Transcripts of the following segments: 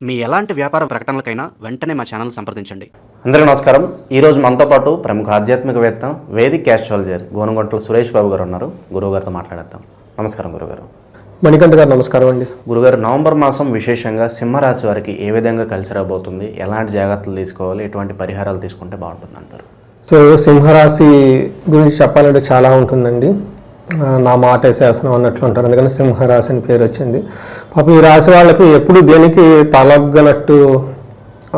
మీ ఎలాంటి వ్యాపార ప్రకటనలకైనా వెంటనే మా ఛానల్ సంప్రదించండి. అందరికీ నమస్కారం. ఈరోజు మనతో పాటు ప్రముఖ ఆధ్యాత్మికవేత్త వేదిక్ ఆస్ట్రాలజర్ గోనగంట్ల సురేష్ బాబు గారు ఉన్నారు. గురువుగారితో మాట్లాడేద్దాం. నమస్కారం గురుగారు. మణికంఠ గారు నమస్కారం అండి. గురుగారు, నవంబర్ మాసం విశేషంగా సింహరాశి వారికి ఏ విధంగా కలిసి రాబోతుంది, ఎలాంటి జాగ్రత్తలు తీసుకోవాలి, ఎటువంటి పరిహారాలు తీసుకుంటే బాగుంటుంది అంటారు? సో సింహరాశి గురించి చెప్పాలంటే చాలా ఉంటుందండి. నా మాట శాసనం అన్నట్లు ఉంటారు, అందుకని సింహరాశి అని పేరు వచ్చింది. పాపం ఈ రాశి వాళ్ళకి ఎప్పుడు దేనికి తలగ్గనట్టు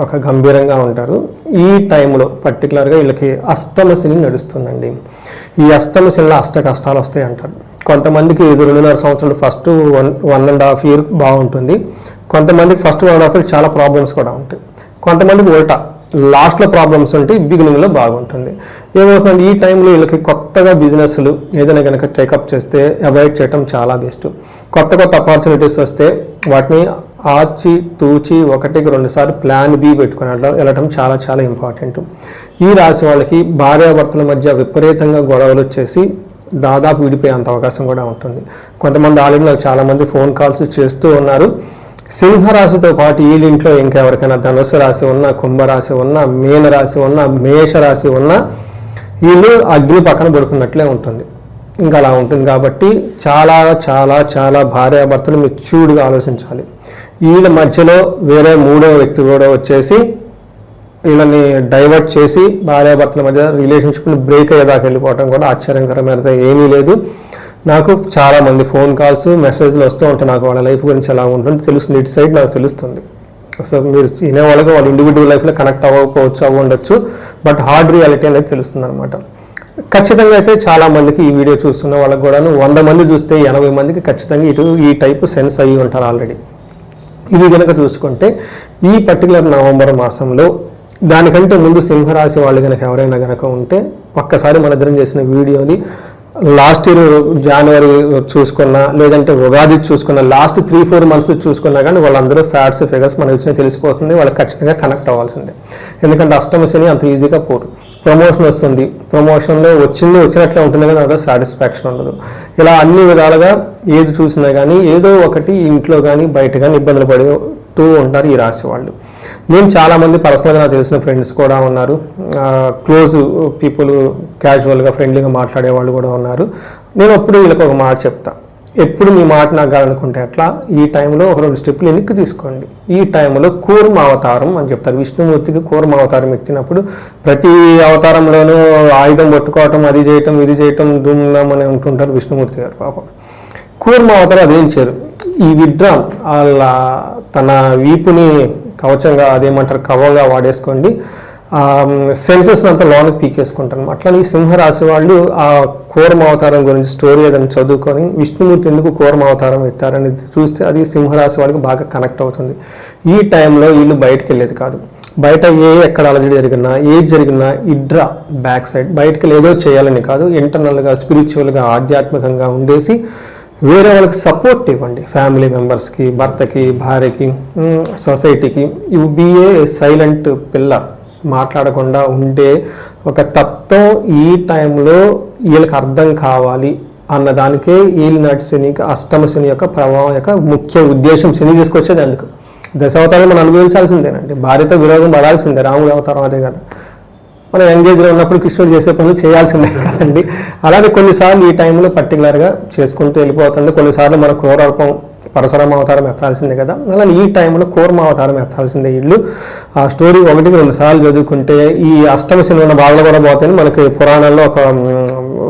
ఒక గంభీరంగా ఉంటారు. ఈ టైంలో పర్టికులర్గా వీళ్ళకి అష్టమ శని నడుస్తుందండి. ఈ అష్టమ శనిలో అష్ట కష్టాలు వస్తాయి అంటారు. కొంతమందికి ఇది 2.5 సంవత్సరాలు ఫస్ట్ 1.5 year బాగుంటుంది. కొంతమందికి ఫస్ట్ 1.5 year చాలా ప్రాబ్లమ్స్ కూడా ఉంటాయి. కొంతమందికి ఉల్టా లాస్ట్లో ప్రాబ్లమ్స్ ఉంటాయి, బిగినింగ్లో బాగుంటుంది. ఏమవుతుంది, ఈ టైంలో వీళ్ళకి కొత్తగా బిజినెస్లు ఏదైనా కనుక టేకప్ చేస్తే అవాయిడ్ చేయడం చాలా బెస్ట్. కొత్త ఆపర్చునిటీస్ వస్తే వాటిని ఆచి తూచి 1-2 సార్లు ప్లాన్ బి పెట్టుకుని వెళ్ళడం చాలా చాలా ఇంపార్టెంట్. ఈ రాశి వాళ్ళకి భార్యాభర్తల మధ్య విపరీతంగా గొడవలు వచ్చేసి దాదాపు విడిపోయేంత అవకాశం కూడా ఉంటుంది. కొంతమంది ఆల్రెడీ నాకు చాలామంది ఫోన్ కాల్స్ చేస్తూ ఉన్నారు. సింహరాశితో పాటు వీళ్ళ ఇంట్లో ఇంకెవరికైనా ధనుసు రాశి ఉన్నా, కుంభరాశి ఉన్నా, మీన రాశి ఉన్నా, మేషరాశి ఉన్నా వీళ్ళు అగ్ని పక్కన పడుకున్నట్లే ఉంటుంది. ఇంకా అలా ఉంటుంది. కాబట్టి చాలా చాలా చాలా భార్యాభర్తలు మెచ్యూర్డ్గా ఆలోచించాలి. వీళ్ళ మధ్యలో వేరే 3వ వ్యక్తి కూడా వచ్చేసి వీళ్ళని డైవర్ట్ చేసి భార్యాభర్తల మధ్య రిలేషన్షిప్ని బ్రేక్ అయ్యేదాకా వెళ్ళిపోవడం కూడా ఆశ్చర్యకరమైనది ఏమీ లేదు. నాకు చాలామంది ఫోన్ కాల్స్, మెసేజ్లు వస్తూ ఉంటాయి. నాకు వాళ్ళ లైఫ్ గురించి ఎలా ఉంటుంది తెలుస్తుంది. ఇటు సైడ్ నాకు తెలుస్తుంది. సో మీరు వినేవాళ్ళకి వాళ్ళ ఇండివిజువల్ లైఫ్లో కనెక్ట్ అవ్వకపోవచ్చు, బట్ హార్డ్ రియాలిటీ అనేది తెలుస్తుంది అనమాట. ఖచ్చితంగా అయితే చాలామందికి ఈ వీడియో చూస్తున్న వాళ్ళకి కూడా 100 మంది చూస్తే 80 మందికి ఖచ్చితంగా ఈ టైపు సెన్స్ అయ్యి ఉంటారు ఆల్రెడీ. ఇది కనుక చూసుకుంటే ఈ పర్టికులర్ నవంబర్ మాసంలో దానికంటే ముందు సింహరాశి వాళ్ళు కనుక ఎవరైనా కనుక ఉంటే ఒక్కసారి మన ఇద్దరం చేసిన వీడియోని లాస్ట్ ఇయర్ జనవరి చూసుకున్నా, లేదంటే ఉగాది చూసుకున్నా, లాస్ట్ 3-4 months చూసుకున్నా కానీ వాళ్ళందరూ ఫ్యాట్స్ ఫిగర్స్ మనకు వచ్చినా తెలిసిపోతుంది. వాళ్ళకి ఖచ్చితంగా కనెక్ట్ అవ్వాల్సిందే. ఎందుకంటే అష్టమ శని అంత ఈజీగా పోరు. ప్రమోషన్ వస్తుంది, ప్రమోషన్లో వచ్చినట్లే ఉంటుంది కానీ అదో సాటిస్ఫాక్షన్ ఉండదు. ఇలా అన్ని విధాలుగా ఏది చూసినా కానీ ఏదో ఒకటి ఇంట్లో కానీ బయట కానీ ఇబ్బందులు పడుతూ ఉంటారు ఈ రాశి వాళ్ళు. నేను చాలామంది పర్సనల్గా నాకు తెలిసిన ఫ్రెండ్స్ కూడా ఉన్నారు, క్లోజ్ పీపుల్, క్యాజువల్గా ఫ్రెండ్లీగా మాట్లాడే వాళ్ళు కూడా ఉన్నారు. నేను అప్పుడు వీళ్ళకి ఒక మాట చెప్తా, ఎప్పుడు మీ మాట నాకు కావాలనుకుంటే అట్లా ఈ టైంలో ఒక 2 స్టెప్లు వెనక్కి తీసుకోండి. ఈ టైంలో కూర్మ అవతారం అని చెప్తారు. విష్ణుమూర్తికి కూర్మ అవతారం ఎత్తినప్పుడు ప్రతి అవతారంలోనూ ఆయుధం పట్టుకోవటం, అది చేయటం, ఇది చేయటం, దుమ్నం అని ఉంటుంటారు విష్ణుమూర్తి గారు. పాపం కూర్మ అవతారం అదేం చేయరు. ఈ విడ్రాన్ వాళ్ళ తన వీపుని కవచంగా, అదేమంటారు, కవంగా వాడేసుకోండి. సెన్సెస్ అంతా లోనికి పీకేసుకుంటాను. అట్లా ఈ సింహరాశి వాళ్ళు ఆ కూర్మ అవతారం గురించి స్టోరీ ఏదైనా చదువుకొని విష్ణుమూర్తి ఎందుకు కూర్మ అవతారం ఎత్తారని చూస్తే అది సింహరాశి వాళ్ళకి బాగా కనెక్ట్ అవుతుంది. ఈ టైంలో వీళ్ళు బయటకు వెళ్ళేది కాదు. బయట ఎక్కడ అలజడి జరిగినా, ఏది జరిగినా ఇడ్రా బ్యాక్ సైడ్ బయటకు ఏదో చేయాలని కాదు, ఇంటర్నల్గా స్పిరిచువల్గా ఆధ్యాత్మికంగా ఉండేసి వేరే వాళ్ళకి సపోర్ట్ ఇవ్వండి. ఫ్యామిలీ మెంబర్స్కి, భర్తకి, భార్యకి, సొసైటీకి. You be a silent pillar. మాట్లాడకుండా ఉండే ఒక తత్వం ఈ టైంలో వీళ్ళకి అర్థం కావాలి అన్నదానికే ఈలినాటి శనికి అష్టమ శని యొక్క ప్రభావం యొక్క ముఖ్య ఉద్దేశం. శని తీసుకొచ్చేది అందుకు. దశావతారం మనం అనుభవించాల్సిందేనండి. భార్యతో విరోధం పడాల్సిందే. రాముడి అవతారం అదే కదా. మనం ఎంగేజ్లో ఉన్నప్పుడు కృష్ణుడు చేసే పనులు చేయాల్సిందే కదండి. అలాగే కొన్నిసార్లు ఈ టైంలో పర్టికులర్గా చేసుకుంటూ వెళ్ళిపోతుంది. కొన్నిసార్లు మన క్రూరూపం పరశురామ అవతారం ఎత్తాల్సిందే కదా. అలానే ఈ టైంలో కూర్మ అవతారం ఎత్తాల్సిందే వీళ్ళు. ఆ స్టోరీ 1-2 సార్లు చదువుకుంటే ఈ అష్టమ శని ఉన్న బాధలు కూడా పోతాయని మనకి పురాణాల్లో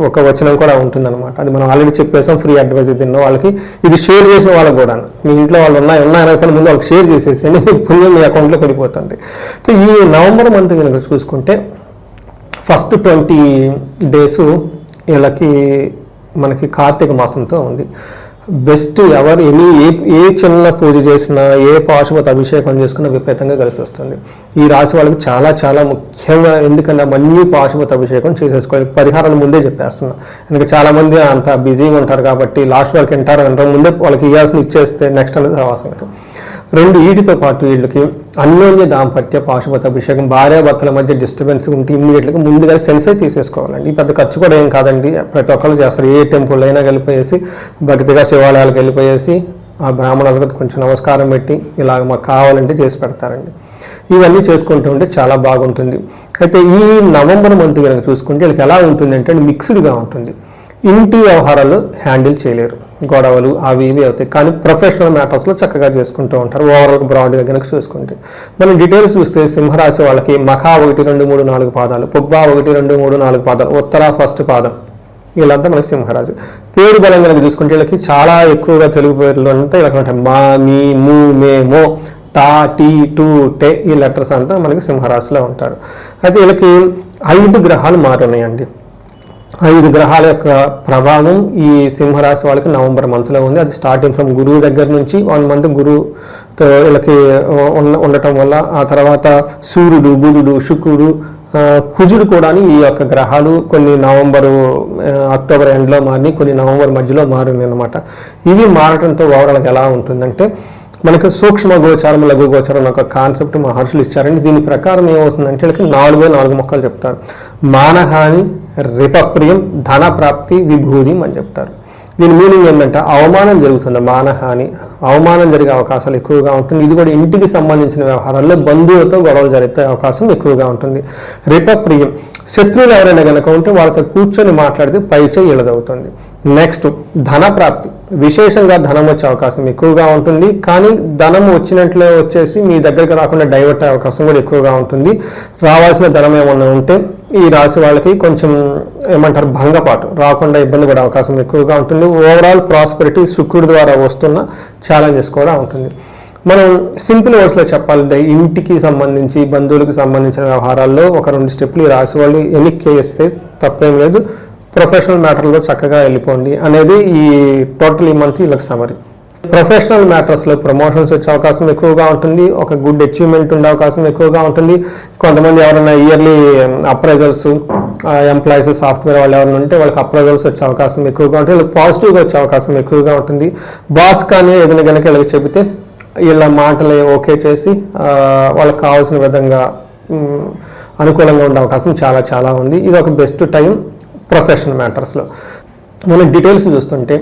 ఒక వచనం కూడా ఉంటుందన్నమాట. అది మనం ఆల్రెడీ చెప్పేసాం. ఫ్రీ అడ్వైజ్ తిన్న వాళ్ళకి ఇది షేర్ చేసిన వాళ్ళకి కూడా, మీ ఇంట్లో వాళ్ళు ఉన్నాయనుకున్న ముందు వాళ్ళకి షేర్ చేసేసి పుణ్యం మీ అకౌంట్లో పడిపోతుంది. సో ఈ నవంబర్ మంత్ కనుక చూసుకుంటే ఫస్ట్ 20 days వీళ్ళకి మనకి కార్తీక మాసంతో ఉంది. బెస్ట్ ఎవరు ఏ చిన్న పూజ చేసినా, ఏ పాశుపత అభిషేకం చేసుకున్నా విపరీతంగా కలిసి వస్తుంది. ఈ రాశి వాళ్ళకి చాలా చాలా ముఖ్యంగా, ఎందుకంటే మళ్ళీ పాశుపత అభిషేకం చేసేసుకోవాలి. పరిహారాలు ముందే చెప్పేస్తున్నా, ఎందుకంటే చాలామంది అంత బిజీగా ఉంటారు కాబట్టి లాస్ట్ వరకు వింటారు ముందే వాళ్ళకి ఇవ్వాల్సిన ఇచ్చేస్తే నెక్స్ట్ అనేది అవసరం. 2 వీటితో పాటు వీళ్ళకి అన్యోన్య దాంపత్య పాశుపత అభిషేకం, భార్యాభర్తల మధ్య డిస్టర్బెన్స్ ఉంటే ఇమ్మీడియట్గా ముందుగా సెన్సై తీసేసుకోవాలండి. పెద్ద ఖర్చు కూడా ఏం కాదండి, ప్రతి ఒక్కరు చేస్తారు. ఏ టెంపుల్ అయినా వెళ్ళిపోయేసి భక్తిగా శివాలయాలకు వెళ్ళిపోయేసి ఆ బ్రాహ్మణులకు కొంచెం నమస్కారం పెట్టి ఇలాగ మాకు కావాలంటే చేసి పెడతారండి. ఇవన్నీ చేసుకుంటూ ఉంటే చాలా బాగుంటుంది. అయితే ఈ నవంబర్ మంత్ కనుక చూసుకుంటే వీళ్ళకి ఎలా ఉంటుంది అంటే మిక్స్డ్గా ఉంటుంది. ఇంటి వ్యవహారాలు హ్యాండిల్ చేయలేరు, గొడవలు అవి ఇవి అవుతాయి. కానీ ప్రొఫెషనల్ మ్యాటర్స్లో చక్కగా చేసుకుంటూ ఉంటారు. ఓవరాల్ బ్రాడ్గా కనుక చూసుకుంటే మనం డీటెయిల్స్ చూస్తే సింహరాశి వాళ్ళకి మఖా 1, 2, 3, 4 పాదాలు, పుబ్బా 1, 2, 3, 4 పాదాలు, ఉత్తర ఫస్ట్ పాదం, వీళ్ళంతా మనకి సింహరాశి. పేరు బలం కనుక చూసుకుంటే వీళ్ళకి చాలా ఎక్కువగా తెలుగు పేర్లు అంతా ఇలా ఉంటాయి. మా, మీ, ము, మే, మో, టా, టీ, టు, టే, ఈ లెటర్స్ అంతా మనకి సింహరాశిలో ఉంటారు. అయితే వీళ్ళకి 5 గ్రహాలు మారున్నాయండి. 5 గ్రహాల యొక్క ప్రభావం ఈ సింహరాశి వాళ్ళకి నవంబర్ మంత్లో ఉంది. అది స్టార్టింగ్ ఫ్రమ్ గురువు దగ్గర నుంచి 1 మంత్ గురువుతో వీళ్ళకి ఉండటం వల్ల, ఆ తర్వాత సూర్యుడు, బుధుడు, శుక్రుడు, కుజుడు కూడా ఈ యొక్క గ్రహాలు కొన్ని అక్టోబర్ ఎండ్లో మారి, కొన్ని నవంబర్ మధ్యలో మారినాయి అనమాట. ఇవి మారడంతో ఓవరాల్గా ఎలా ఉంటుందంటే మనకి సూక్ష్మ గోచారం, లఘు గోచారం ఒక కాన్సెప్ట్ మహర్షులు ఇచ్చారండి. దీని ప్రకారం ఏమవుతుందంటే వీళ్ళకి 4 మొక్కలు చెప్తారు. మానహాని, రిపప్రియం, ధన ప్రాప్తి, విభూది అని చెప్తారు. దీని మీనింగ్ ఏంటంటే అవమానం జరుగుతుంది, మానహాని, అవమానం జరిగే అవకాశాలు ఎక్కువగా ఉంటుంది. ఇది కూడా ఇంటికి సంబంధించిన వ్యవహారాల్లో బంధువులతో గొడవలు జరిగే అవకాశం ఎక్కువగా ఉంటుంది. రిపప్రియం, శత్రువులు ఎవరైనా కనుక ఉంటే వాళ్ళతో కూర్చొని మాట్లాడితే పైచే ఇళ్ళదవుతుంది. నెక్స్ట్ ధన ప్రాప్తి, విశేషంగా ధనం వచ్చే అవకాశం ఎక్కువగా ఉంటుంది. కానీ ధనం వచ్చినట్లే వచ్చేసి మీ దగ్గరికి రాకుండా డైవర్ట్ అయ్యే అవకాశం కూడా ఎక్కువగా ఉంటుంది. రావాల్సిన ధనం ఏమన్నా ఉంటే ఈ రాశి వాళ్ళకి కొంచెం భంగపాటు రాకుండా ఇబ్బంది పడే అవకాశం ఎక్కువగా ఉంటుంది. ఓవరాల్ ప్రాస్పెరిటీ శుక్రుడి ద్వారా వస్తున్న ఛాలెంజెస్ కూడా ఉంటుంది. మనం సింపుల్ వర్డ్స్లో చెప్పాలంటే ఇంటికి సంబంధించి, బంధువులకు సంబంధించిన వ్యవహారాల్లో ఒక 2 స్టెప్లు ఈ రాశి వాళ్ళు ఎన్నిక చేస్తే తప్పేం లేదు. ప్రొఫెషనల్ మ్యాటర్లో చక్కగా వెళ్ళిపోండి అనేది ఈ టోటల్ ఈ మంత్ వీళ్ళకి సమరీ. ప్రొఫెషనల్ మ్యాటర్స్లో ప్రమోషన్స్ వచ్చే అవకాశం ఎక్కువగా ఉంటుంది. ఒక గుడ్ అచీవ్మెంట్ ఉండే అవకాశం ఎక్కువగా ఉంటుంది. కొంతమంది ఎవరైనా ఇయర్లీ అప్రైజల్స్, ఎంప్లాయీస్, సాఫ్ట్వేర్ వాళ్ళు ఎవరైనా ఉంటే వాళ్ళకి అప్రైజల్స్ వచ్చే అవకాశం ఎక్కువగా ఉంటుంది. వీళ్ళకి పాజిటివ్గా వచ్చే అవకాశం ఎక్కువగా ఉంటుంది. బాస్ కానీ ఏదైనా కనుక వీళ్ళకి చెబితే వీళ్ళ మాటలు ఓకే చేసి వాళ్ళకి కావాల్సిన విధంగా అనుకూలంగా ఉండే అవకాశం చాలా చాలా ఉంది. ఇది ఒక బెస్ట్ టైం ప్రొఫెషనల్ మ్యాటర్స్లో. మనం డీటెయిల్స్ చూస్తుంటే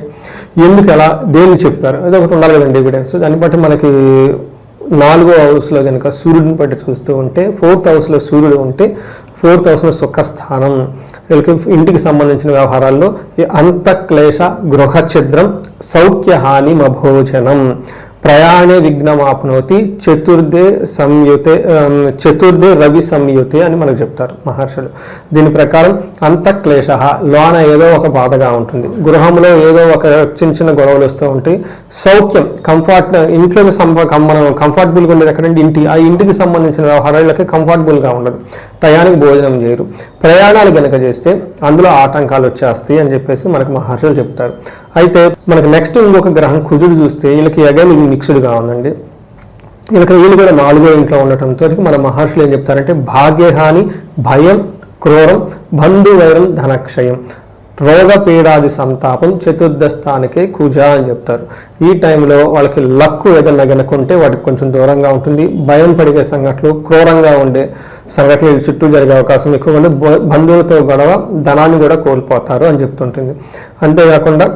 ఎందుకు ఎలా దేన్ని చెప్పారు అది ఒకటి ఉండాలి కదండి ఎవిడెన్స్. దాన్ని బట్టి మనకి 4వ హౌస్లో కనుక సూర్యుడిని బట్టి చూస్తూ ఉంటే 4th హౌస్లో సూర్యుడు ఉంటే 4th హౌస్లో సుఖస్థానం. వీళ్ళకి ఇంటికి సంబంధించిన వ్యవహారాల్లో అంతఃక్లేశ గృహఛిద్రం సౌఖ్యహాని మభోజనం ప్రయాణే విఘ్నమాప్నోతి చతుర్థే రవి సంయుతే అని మనకు చెప్తారు మహర్షులు. దీని ప్రకారం అంతఃక్లేశ లోన ఏదో ఒక బాధగా ఉంటుంది, గృహంలో ఏదో ఒక చిన్న గొడవలు వస్తూ ఉంటాయి. సౌఖ్యం కంఫర్ట్, ఇంట్లోకి మనం కంఫర్టబుల్గా ఉండేది ఎక్కడంటే ఆ ఇంటికి సంబంధించిన వ్యవహారాలకి కంఫర్టబుల్గా ఉండదు, టయానికి భోజనం చేయరు. ప్రయాణాలు కనుక చేస్తే అందులో ఆటంకాలు వచ్చేస్తాయి అని చెప్పేసి మనకు మహర్షులు చెప్తారు. అయితే మనకు నెక్స్ట్ ఇంకొక గ్రహం కుజుడు చూస్తే వీళ్ళకి అగైన్ ఇది మిక్స్డ్గా ఉందండి. వీళ్ళు కూడా 4వ ఇంట్లో ఉండటంతో మన మహర్షులు ఏం చెప్తారంటే భాగ్యహాని, భయం, క్రూరం, బంధువైరం, ధనక్షయం, రోగపీడాది సంతాపం, చతుర్థ స్థానికే కుజ అని చెప్తారు. ఈ టైంలో వాళ్ళకి లక్కు ఏదన్నా గనుకుంటే వాటికి కొంచెం దూరంగా ఉంటుంది. భయం పడిగే సంఘటనలు, క్రూరంగా ఉండే సంఘటనలు చుట్టూ జరిగే అవకాశం ఎక్కువ ఉంది. బంధువులతో గొడవ, ధనాన్ని కూడా కోల్పోతారు అని చెప్తుంటుంది. అంతేకాకుండా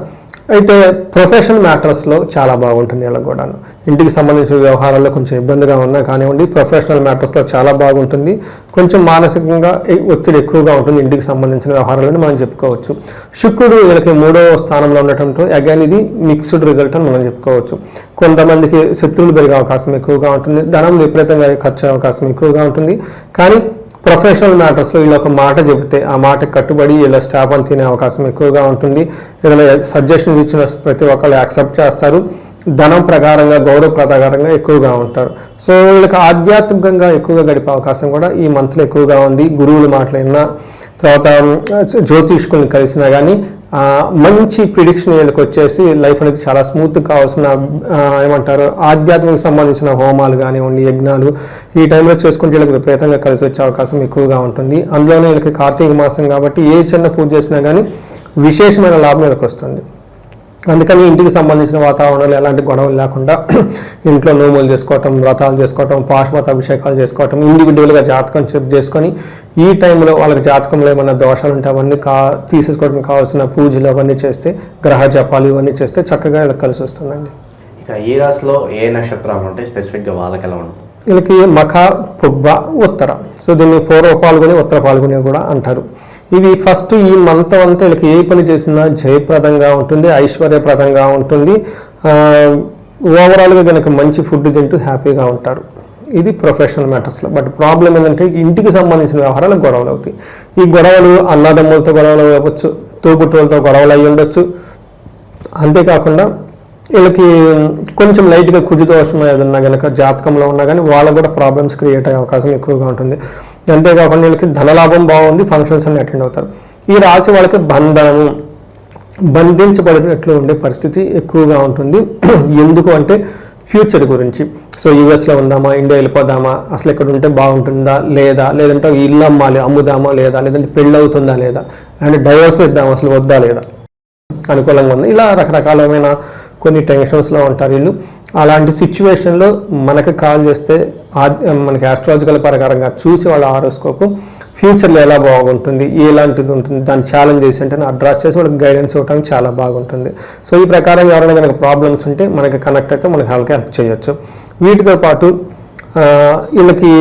అయితే ప్రొఫెషనల్ మ్యాటర్స్లో చాలా బాగుంటుంది. ఇలా కూడా ఇంటికి సంబంధించిన వ్యవహారాల్లో కొంచెం ఇబ్బందిగా ఉన్నా కానివ్వండి, ప్రొఫెషనల్ మ్యాటర్స్లో చాలా బాగుంటుంది. కొంచెం మానసికంగా ఒత్తిడి ఎక్కువగా ఉంటుంది ఇంటికి సంబంధించిన వ్యవహారాలని మనం చెప్పుకోవచ్చు. శుక్రుడు వీళ్ళకి 3వ స్థానంలో ఉండటంతో అగైన్ ఇది మిక్స్డ్ రిజల్ట్ అని మనం చెప్పుకోవచ్చు. కొంతమందికి శత్రువులు పెరిగే అవకాశం ఎక్కువగా ఉంటుంది, ధనం విపరీతంగా ఖర్చు అవకాశం ఎక్కువగా ఉంటుంది. కానీ ప్రొఫెషనల్ మ్యాటర్స్లో వీళ్ళు ఒక మాట చెబితే ఆ మాటకి కట్టుబడి వీళ్ళ స్టాప్ అని తినే అవకాశం ఎక్కువగా ఉంటుంది. ఏదైనా సజెషన్ ఇచ్చిన ప్రతి ఒక్కళ్ళు యాక్సెప్ట్ చేస్తారు. ధనం ప్రకారంగా, గౌరవ ప్రకారంగా ఎక్కువగా ఉంటారు. సో వీళ్ళకి ఆధ్యాత్మికంగా ఎక్కువగా గడిపే అవకాశం కూడా ఈ మంత్లో ఎక్కువగా ఉంది. గురువుల మాటలైనా, తర్వాత జ్యోతిష్కుల్ని కలిసినా కానీ మంచి ప్రిడిక్షన్ వీళ్ళకి వచ్చేసి లైఫ్ అనేది చాలా స్మూత్గా కావాల్సిన ఆధ్యాత్మిక సంబంధించిన హోమాలు కానివ్వండి, యజ్ఞాలు ఈ టైంలో చేసుకుంటే వీళ్ళకి విపరీతంగా కలిసి వచ్చే అవకాశం ఎక్కువగా ఉంటుంది. అందులోనే వీళ్ళకి కార్తీక మాసం కాబట్టి ఏ చిన్న పూజ చేసినా కానీ విశేషమైన లాభం వీళ్ళకి వస్తుంది. అందుకని ఇంటికి సంబంధించిన వాతావరణంలో ఎలాంటి గొడవలు లేకుండా ఇంట్లో నోములు చేసుకోవటం, వ్రతాలు చేసుకోవటం, పాశుపత అభిషేకాలు చేసుకోవటం, ఇండివిజువల్గా జాతకం చెక్ చేసుకొని ఈ టైంలో వాళ్ళకి జాతకంలో ఏమన్నా దోషాలు ఉంటే అవన్నీ తీసేసుకోవడం కావాల్సిన పూజలు అవన్నీ చేస్తే, గ్రహ జపాలు ఇవన్నీ చేస్తే చక్కగా వీళ్ళకి కలిసి వస్తుందండి. ఇక ఈ రాశిలో ఏ నక్షత్రాలు ఉంటాయి, స్పెసిఫిక్గా వాళ్ళకి ఎలా ఉంటుంది? వీళ్ళకి మఖ, పుబ్బ, ఉత్తర. సో దీన్ని పూర్వ పాల్గొని ఉత్తర పాల్గొని కూడా అంటారు. ఇవి ఫస్ట్ ఈ మంత్ అంతా వీళ్ళకి ఏ పని చేసినా జయప్రదంగా ఉంటుంది, ఐశ్వర్యప్రదంగా ఉంటుంది. ఓవరాల్గా కనుక మంచి ఫుడ్ తింటూ హ్యాపీగా ఉంటారు. ఇది ప్రొఫెషనల్ మ్యాటర్స్లో. బట్ ప్రాబ్లం ఏంటంటే ఇంటికి సంబంధించిన వ్యవహారాలకు గొడవలు అవుతాయి. ఈ గొడవలు అన్నదమ్ములతో గొడవలు అవ్వచ్చు, తోబుట్టువులతో గొడవలు అయ్యి ఉండొచ్చు. అంతేకాకుండా వీళ్ళకి కొంచెం లైట్గా కుజుదోషం ఏదన్నా కనుక జాతకంలో ఉన్నా కానీ వాళ్ళకు కూడా ప్రాబ్లమ్స్ క్రియేట్ అయ్యే అవకాశం ఎక్కువగా ఉంటుంది. అంతేకాకుండా వీళ్ళకి ధనలాభం బాగుంది, ఫంక్షన్స్ అన్ని అటెండ్ అవుతారు. ఈ రాశి వాళ్ళకి బంధించబడినట్లు ఉండే పరిస్థితి ఎక్కువగా ఉంటుంది. ఎందుకు అంటే ఫ్యూచర్ గురించి. సో యూఎస్లో ఉందామా, ఇండియా వెళ్ళిపోదామా, అసలు ఇక్కడ ఉంటే బాగుంటుందా లేదా, లేదంటే ఇల్లు అమ్మాలి అమ్ముదామా లేదా, లేదంటే పెళ్ళి అవుతుందా లేదా, అండ్ డైవర్స్ ఇద్దామా అసలు వద్దా లేదా, అనుకూలంగా ఉంది. ఇలా రకరకాలమైన కొన్ని టెన్షన్స్లో ఉంటారు వీళ్ళు. అలాంటి సిచ్యువేషన్లో మనకి కాల్ చేస్తే మనకి ఆస్ట్రాలజికల్ ప్రకారంగా చూసి వాళ్ళ హారోస్కోప్ ఫ్యూచర్లో ఎలా బాగుంటుంది, ఎలాంటిది ఉంటుంది, దాన్ని ఛాలెంజ్ చేసి అంటే అడ్రస్ చేసి వాళ్ళకి గైడెన్స్ ఇవ్వడానికి చాలా బాగుంటుంది. సో ఈ ప్రకారం ఎవరైనా కనుక ప్రాబ్లమ్స్ ఉంటే మనకి కనెక్ట్ అయితే మనకి హెల్ప్ చేయొచ్చు. వీటితో పాటు వీళ్ళకి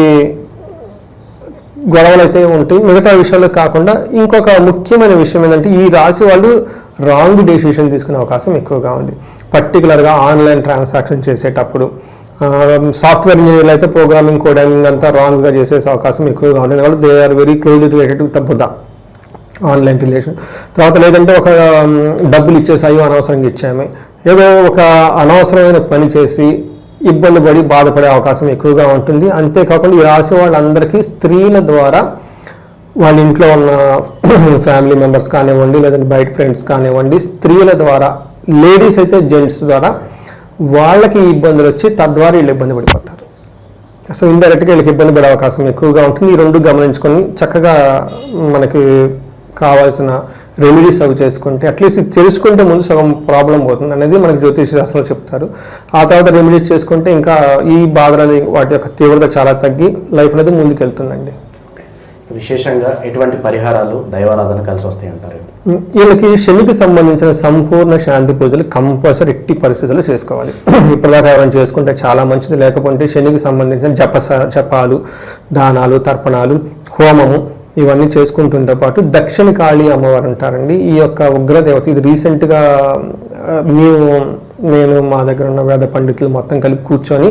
గొడవలు అయితే ఉంటాయి. మిగతా విషయాలు కాకుండా ఇంకొక ముఖ్యమైన విషయం ఏంటంటే ఈ రాశి వాళ్ళు రాంగ్ డెసిషన్ తీసుకునే అవకాశం ఎక్కువగా ఉంది. పర్టికులర్గా ఆన్లైన్ ట్రాన్సాక్షన్ చేసేటప్పుడు సాఫ్ట్వేర్ ఇంజనీర్లు అయితే ప్రోగ్రామింగ్ కోడింగ్ అంతా రాంగ్గా చేసే అవకాశం ఎక్కువగా ఉంటుంది. ఎందుకంటే they are very closely related with the బుద్ధ ఆన్లైన్ రిలేషన్. తర్వాత లేదంటే ఒక డబ్బులు ఇచ్చేసాయో అనవసరంగా ఇచ్చామే, ఏదో ఒక అనవసరమైన పని చేసి ఇబ్బంది పడి బాధపడే అవకాశం ఎక్కువగా ఉంటుంది. అంతేకాకుండా ఈ రాశి వాళ్ళందరికీ స్త్రీల ద్వారా వాళ్ళ ఇంట్లో ఉన్న ఫ్యామిలీ మెంబర్స్ కానివ్వండి, లేదంటే బయట ఫ్రెండ్స్ కానివ్వండి, స్త్రీల ద్వారా, లేడీస్ అయితే జెంట్స్ ద్వారా వాళ్ళకి ఇబ్బందులు వచ్చి తద్వారా వీళ్ళు ఇబ్బంది పడిపోతారు. సో ఇండైరెక్ట్గా వీళ్ళకి ఇబ్బంది పడే అవకాశం ఎక్కువగా ఉంటుంది. ఈ రెండు గమనించుకొని చక్కగా మనకి కావాల్సిన రెమెడీస్ అవి చేసుకుంటే అట్లీస్ట్ తెలుసుకుంటే ముందు సగం ప్రాబ్లం పోతుంది అనేది మనకి జ్యోతిష శాస్త్రంలో చెప్తారు. ఆ తర్వాత రెమెడీస్ చేసుకుంటే ఇంకా ఈ బాధలు వాటి యొక్క తీవ్రత చాలా తగ్గి లైఫ్ అనేది ముందుకెళ్తుందండి. విశేషంగా ఎటువంటి పరిహారాలు, దైవారాధన కలిసి వస్తాయి అంటారు? వీళ్ళకి శనికి సంబంధించిన సంపూర్ణ శాంతి పూజలు కంపల్సరీ ఎట్టి పరిస్థితుల్లో చేసుకోవాలి. ఇప్పటిదాకా ఎవరైనా చేసుకుంటే చాలా మంచిది. లేకపోతే శనికి సంబంధించిన జపాలు, దానాలు, తర్పణాలు, హోమము ఇవన్నీ చేసుకుంటుంతో పాటు దక్షిణ కాళీ అమ్మవారు అంటారండి. ఈ యొక్క ఉగ్రదేవత ఇది రీసెంట్గా నేను మా దగ్గర ఉన్న వేద పండితులు మొత్తం కలిపి కూర్చొని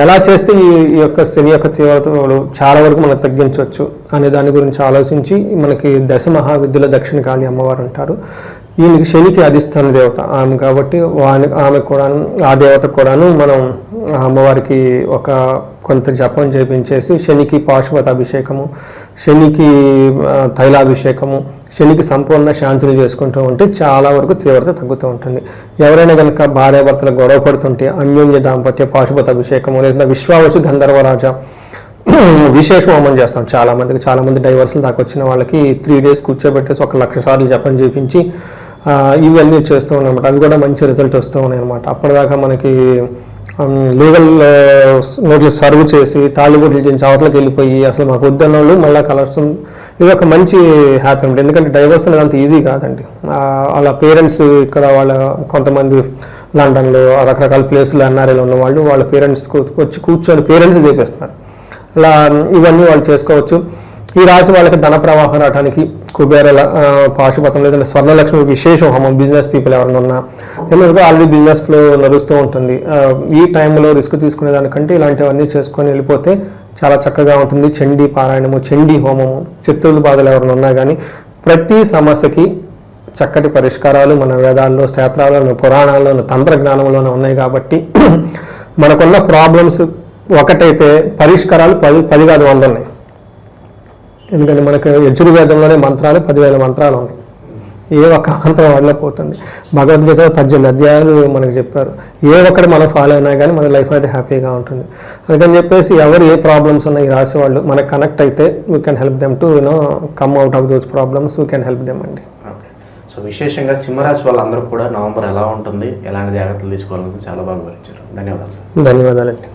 ఎలా చేస్తే ఈ యొక్క శని యొక్క తీవ్రతలు చాలా వరకు మనం తగ్గించవచ్చు అనే దాని గురించి ఆలోచించి మనకి దశ మహావిద్యుల దక్షిణ కాళీ అమ్మవారు అంటారు. ఈయనకి శనికి అధిష్టాన దేవత ఆమె కాబట్టి ఆమె కూడాను, ఆ దేవత కూడాను మనం అమ్మవారికి ఒక కొంత జపం చేపించేసి శనికి పాశుపత అభిషేకము, శనికి తైలాభిషేకము, శనికి సంపూర్ణ శాంతిని చేసుకుంటూ ఉంటే చాలా వరకు తీవ్రత తగ్గుతూ ఉంటుంది. ఎవరైనా కనుక భార్యాభర్తలు గొడవ పడుతుంటే అన్యోన్య దాంపత్య పాశుపత అభిషేకము, లేదా విశ్వావసు గంధర్వరాజ విశేష హోమం చేస్తాం. చాలామంది డైవర్స్లు దాకా వచ్చిన వాళ్ళకి 3 days కూర్చోబెట్టేసి 1,00,000 సార్లు జపం చేయించి ఇవన్నీ చేస్తూ ఉన్నాయన్నమాట. అవి కూడా మంచి రిజల్ట్ వస్తూ ఉన్నాయి అనమాట. అప్పటిదాకా మనకి లీగల్ నోటీస్ సర్వ్ చేసి తాళిబొట్లు చేసి అవతలకి వెళ్ళిపోయి అసలు మాకు వద్దన్న వాళ్ళు మళ్ళీ కలుస్తుంది. ఇది ఒక మంచి హ్యాపీ ఉంటుంది. ఎందుకంటే డైవర్స్ అనేది అంత ఈజీ కాదండి. వాళ్ళ పేరెంట్స్ ఇక్కడ వాళ్ళ కొంతమంది లండన్లో రకరకాల ప్లేసులు ఎన్ఆర్ఐలో ఉన్న వాళ్ళు వాళ్ళ పేరెంట్స్ వచ్చి కూర్చొని పేరెంట్స్ చేపిస్తున్నారు. అలా ఇవన్నీ వాళ్ళు చేసుకోవచ్చు. ఈ రాశి వాళ్ళకి ధన ప్రవాహం రావడానికి కుబేర పాశుపతం లేదంటే స్వర్ణలక్ష్మి విశేష హోమం, బిజినెస్ పీపుల్ ఎవరైనా ఉన్నా, ఎందుకంటే ఆల్రెడీ బిజినెస్ ఫ్లో నడుస్తూ ఉంటుంది. ఈ టైంలో రిస్క్ తీసుకునే దానికంటే ఇలాంటివన్నీ చేసుకొని వెళ్ళిపోతే చాలా చక్కగా ఉంటుంది. చండీ పారాయణము, చండీ హోమము, శత్రువుల బాధలు ఎవరైనా ఉన్నా కానీ ప్రతి సమస్యకి చక్కటి పరిష్కారాలు మన వేదాల్లో, శాస్త్రాల్లో, పురాణాల్లోనూ, తంత్రజ్ఞానంలోనూ ఉన్నాయి. కాబట్టి మనకున్న ప్రాబ్లమ్స్ ఒకటైతే పరిష్కారాలు 10 కాదు 100 ఉన్నాయి. ఎందుకంటే మనకు యజుర్వేదంలోనే మంత్రాలు 10,000 మంత్రాలు ఉన్నాయి. ఏ ఒక్క మంత్రం వాడిపోతుంది. భగవద్గీత 18 అధ్యాయాలు మనకు చెప్పారు. ఏ ఒక్కటి మనం ఫాలో అయినా కానీ మన లైఫ్ అయితే హ్యాపీగా ఉంటుంది. అందుకని చెప్పేసి ఎవరు ఏ ప్రాబ్లమ్స్ ఉన్నాయి ఈ రాశి వాళ్ళు మనకు కనెక్ట్ అయితే we can help them to come out of those problems. We can help them అండి. సో విశేషంగా సింహరాశి వాళ్ళందరూ కూడా నవంబర్ ఎలా ఉంటుంది, ఎలాంటి జాగ్రత్తలు తీసుకోవాలని చాలా బాగా వివరించారు. ధన్యవాదాలు సార్. ధన్యవాదాలండి.